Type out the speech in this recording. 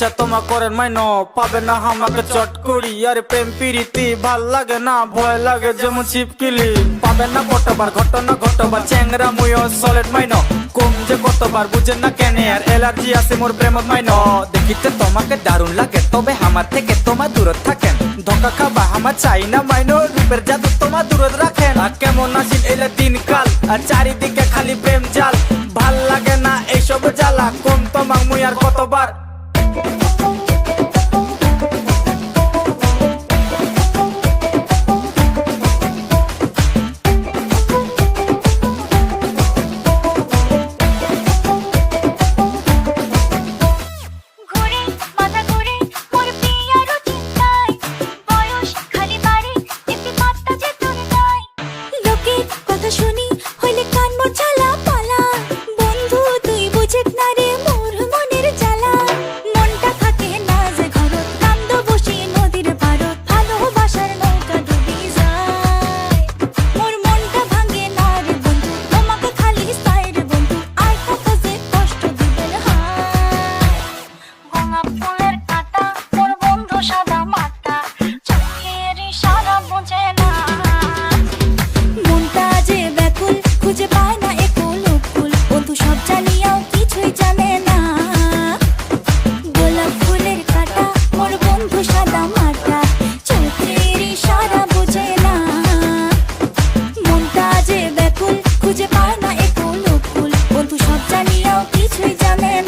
ইচ্ছা তোমা করেন মাইনো পাবে না আমাকে চট করি। আরে প্রেম প্রীতি ভাল লাগে না ভয় লাগে যেমন ছিপকিলি। পাবে না কতবার ঘটনা ঘটবার চ্যাংরা মুইও সলিড মাইনো কম যে কতবার বুঝেন না কেন আর এলার্জি আছে মোর প্রেমত মাইনো। দেখিতে তোমাকে দারুণ লাগে তবে আমার থেকে তোমার দূরত থাকেন। ধোকা খাবা আমার চাই না মাইনো রূপের জাদু তোমার দূরত রাখেন। আর কেমন আসিল এলে দিনকাল আর চারিদিকে খালি প্রেম জাল। ভাল লাগে না এইসব জ্বালা কোন তোমার মুই আর কতবার। শুনি হইলে কান মোর জ্বালা পালা বন্ধু তুই বুঝিস না রে মোর মনের জ্বালা। মনটা থাকে না যে ঘরত কান্দ বসি নদীর পারত ভালোবাসার নৌকা ডুবি যায়। মোর মনটা ভাঙে না রে বন্ধু তোমাকে খালি চাই রে বন্ধু আর কত যে কষ্ট দিবেন হায়। গোলাপ ফুলের কাঁটা মোর বন্ধু সাদা মাটা চোখের ইশারা বোঝে না। মনটা যে ব্যাকুল খুঁজে পায় না একুল উকুল বন্ধু সব জানিয়াও কিছুই জানে না। গোলাপ ফুলের কাঁটা মোর বন্ধু সাদা মাটা চোখের ইশারা বোঝে না। মনটা যে ব্যাকুল খুঁজে পায় না একুল উকুল বন্ধু সব জানিয়াও কিছুই জানে না।